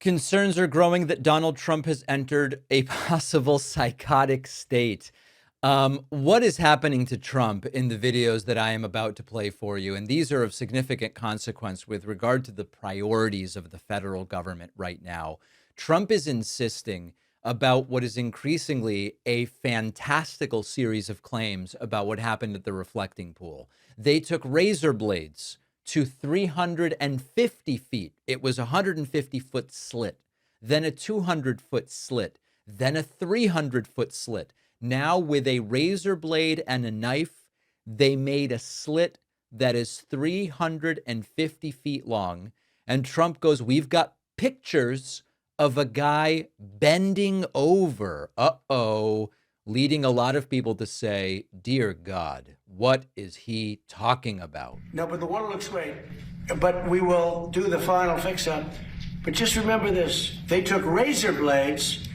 Concerns are growing that Donald Trump has entered a possible psychotic state. What is happening to Trump in the videos that I am about to play for you? And these are of significant consequence with regard to the priorities of the federal government right now. Trump is insisting about what is increasingly a fantastical series of claims about what happened at the reflecting pool. They took razor blades to 350 feet. It was a 150-foot slit, then a 200-foot slit, then a 300-foot slit. Now, with a razor blade and a knife, they made a slit that is 350 feet long. And Trump goes, we've got pictures of a guy bending over. Leading a lot of people to say, dear God, what is he talking about? No, but the water looks great. But we will do the final fix-up. But just remember this. They took razor blades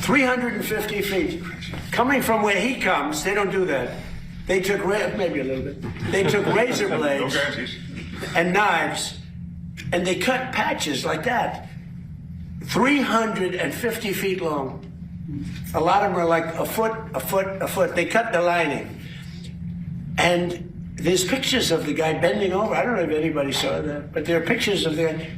350 feet. Coming from where he comes, they don't do that. They took, maybe a little bit. They took razor blades and knives, and they cut patches like that. 350 feet long. A lot of them are like a foot. They cut the lining. And there's pictures of the guy bending over. I don't know if anybody saw that, but there are pictures of the guy.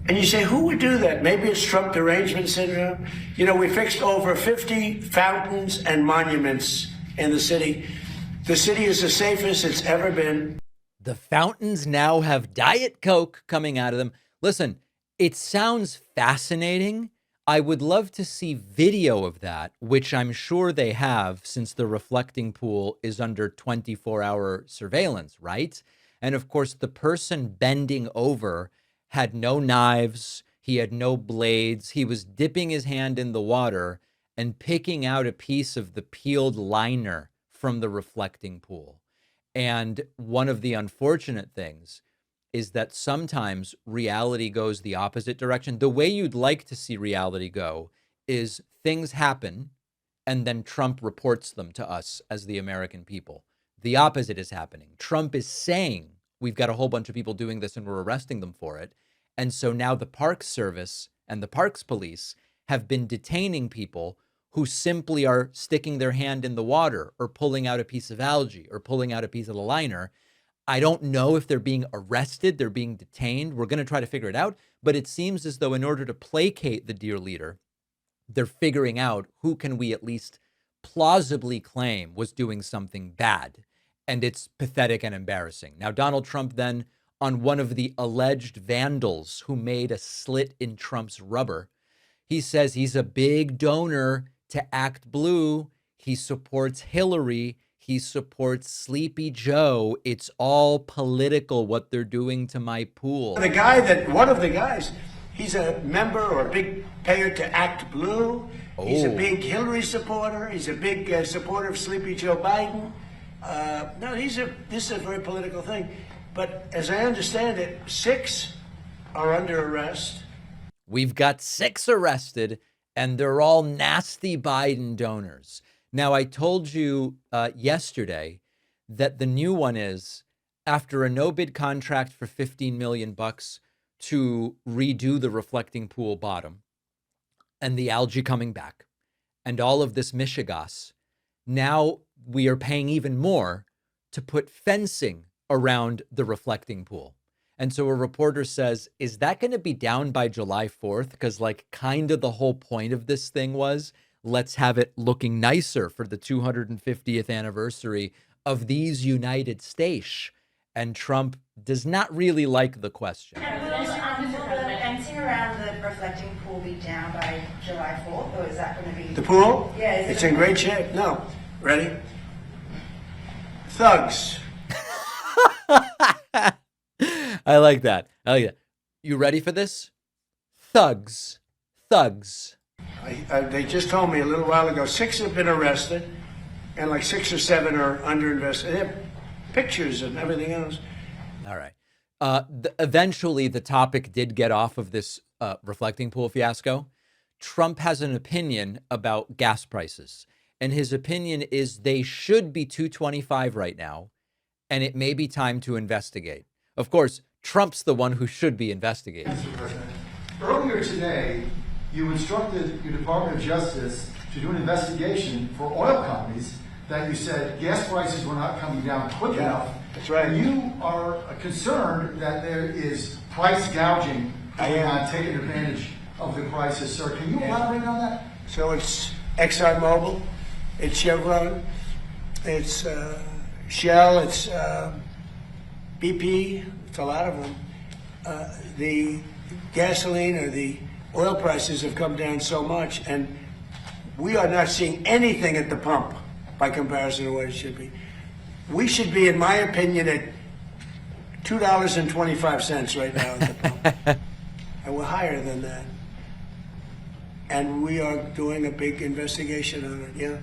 And you say, who would do that? Maybe it's Trump derangement syndrome. You know, we fixed over 50 fountains and monuments in the city. The city is the safest it's ever been. The fountains now have Diet Coke coming out of them. Listen, it sounds fascinating. I would love to see video of that, which I'm sure they have since the reflecting pool is under 24-hour surveillance, right? And of course, the person bending over had no knives. He had no blades. He was dipping his hand in the water and picking out a piece of the peeled liner from the reflecting pool. And one of the unfortunate things is that sometimes reality goes the opposite direction. The way you'd like to see reality go is things happen and then Trump reports them to us as the American people. The opposite is happening. Trump is saying we've got a whole bunch of people doing this and we're arresting them for it. And so now the Parks Service and the Parks Police have been detaining people who simply are sticking their hand in the water or pulling out a piece of algae or pulling out a piece of the liner. I don't know if they're being arrested, they're being detained. We're going to try to figure it out. But it seems as though in order to placate the dear leader, they're figuring out who can we at least plausibly claim was doing something bad. And it's pathetic and embarrassing. Now, Donald Trump then, on one of the alleged vandals who made a slit in Trump's rubber, he says he's a big donor to Act Blue. He supports Hillary. He supports Sleepy Joe. It's all political what they're doing to my pool. One of the guys, he's a member or a big payer to Act Blue. Oh. He's a big Hillary supporter. He's a big supporter of Sleepy Joe Biden. This is a very political thing. But as I understand it, 6 are under arrest. We've got 6 arrested, and they're all nasty Biden donors. Now, I told you yesterday that the new one is, after a no-bid contract for $15 million to redo the reflecting pool bottom and the algae coming back and all of this mishigas, now we are paying even more to put fencing around the reflecting pool. And so a reporter says, is that going to be down by July 4th? Because kind of the whole point of this thing was, let's have it looking nicer for the 250th anniversary of these United States. And Trump does not really like the question. And will the fencing around the reflecting pool be down by July 4th, or is that going to be... The pool? Yeah. It's in great shape. No. Ready? Thugs. I like that. You ready for this? Thugs. They just told me a little while ago 6 have been arrested, and 6 or 7 are under investigation. They have pictures and everything else. All right. Eventually, the topic did get off of this reflecting pool fiasco. Trump has an opinion about gas prices, and his opinion is they should be $2.25 right now, and it may be time to investigate. Of course, Trump's the one who should be investigating. Earlier today, you instructed your Department of Justice to do an investigation for oil companies that you said gas prices were not coming down quick enough. That's right. And you are concerned that there is price gouging going on, taking advantage of the crisis. Sir, can you elaborate on that? So it's ExxonMobil, it's Chevron, it's Shell, it's BP, it's a lot of them. The gasoline or the oil prices have come down so much, and we are not seeing anything at the pump by comparison to what it should be. We should be, in my opinion, at $2.25 right now at the pump. And we're higher than that. And we are doing a big investigation on it, yeah.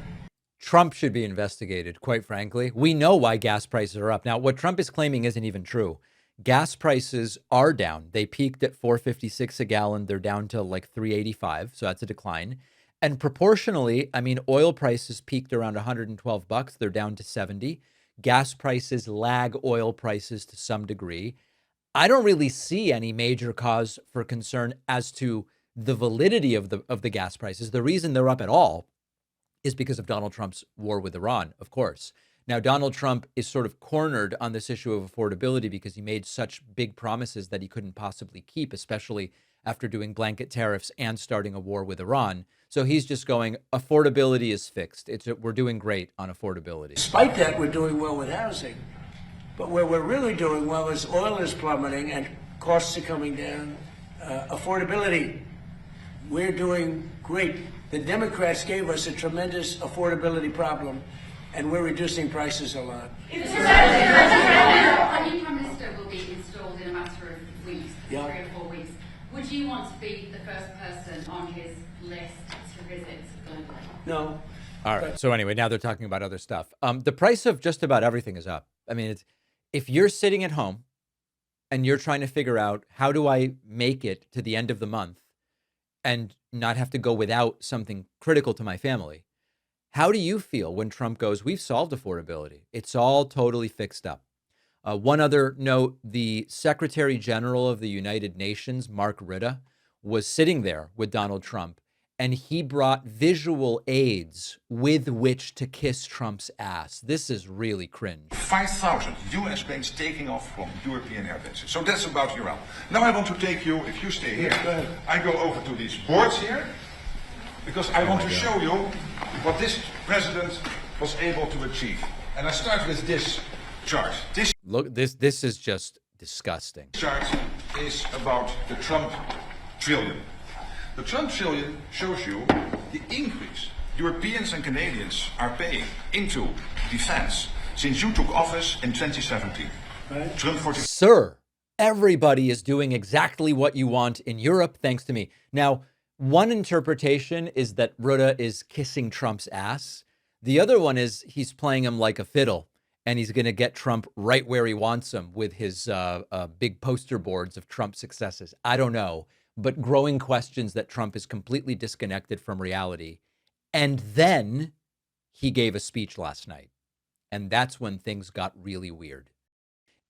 Trump should be investigated, quite frankly. We know why gas prices are up. Now, what Trump is claiming isn't even true. Gas prices are down. They peaked at $4.56 a gallon. They're down to like $3.85. So that's a decline. And proportionally, I mean, oil prices peaked around $112. They're down to 70. Gas prices lag oil prices to some degree. I don't really see any major cause for concern as to the validity of the gas prices. The reason they're up at all is because of Donald Trump's war with Iran, of course. Now, Donald Trump is sort of cornered on this issue of affordability because he made such big promises that he couldn't possibly keep, especially after doing blanket tariffs and starting a war with Iran. So he's just going, affordability is fixed. We're doing great on affordability. Despite that, we're doing well with housing. But where we're really doing well is oil is plummeting and costs are coming down. Affordability, we're doing great. The Democrats gave us a tremendous affordability problem, and we're reducing prices a lot. A new prime minister will be installed in a matter of weeks, 3 or 4 weeks. Would you want to be the first person on his list to visit globally? No. All right. So anyway, now they're talking about other stuff. The price of just about everything is up. I mean, if you're sitting at home and you're trying to figure out how do I make it to the end of the month and not have to go without something critical to my family, how do you feel when Trump goes, we've solved affordability? It's all totally fixed up. One other note, the Secretary General of the United Nations, Mark Rutte, was sitting there with Donald Trump, and he brought visual aids with which to kiss Trump's ass. This is really cringe. 5,000 US planes taking off from European airbases. So that's about Iran. Now I want to take you, if you stay here, I go over to these boards here, because I want to show you what this president was able to achieve. And I start with this chart. Look, this is just disgusting. Chart is about the Trump trillion. The Trump trillion shows you the increase Europeans and Canadians are paying into defense since you took office in 2017. Right. Trump 40. Sir, everybody is doing exactly what you want in Europe, thanks to me. Now, one interpretation is that Rutte is kissing Trump's ass. The other one is he's playing him like a fiddle, and he's going to get Trump right where he wants him with his big poster boards of Trump's successes. I don't know, but growing questions that Trump is completely disconnected from reality. And then he gave a speech last night, and that's when things got really weird.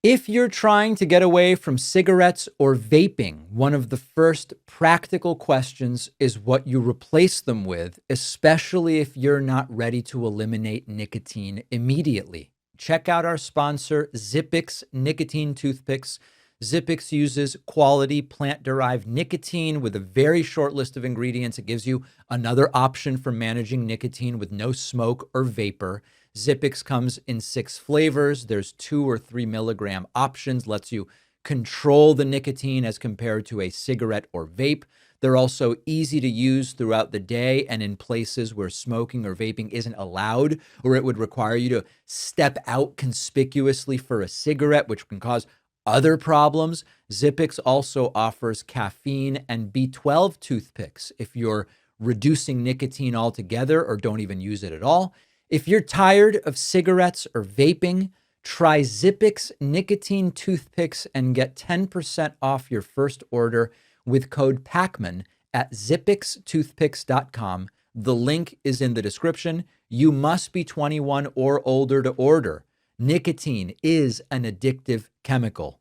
If you're trying to get away from cigarettes or vaping, one of the first practical questions is what you replace them with, especially if you're not ready to eliminate nicotine immediately. Check out our sponsor, Zippix Nicotine Toothpicks. Zippix uses quality plant-derived nicotine with a very short list of ingredients. It gives you another option for managing nicotine with no smoke or vapor. Zippix comes in 6 flavors. There's 2 or 3 milligram options, lets you control the nicotine as compared to a cigarette or vape. They're also easy to use throughout the day and in places where smoking or vaping isn't allowed, or it would require you to step out conspicuously for a cigarette, which can cause other problems. Zippix also offers caffeine and B12 toothpicks if you're reducing nicotine altogether or don't even use it at all. If you're tired of cigarettes or vaping, try Zippix Nicotine Toothpicks and get 10% off your first order with code Pakman at zippixtoothpicks.com. The link is in the description. You must be 21 or older to order. Nicotine is an addictive chemical.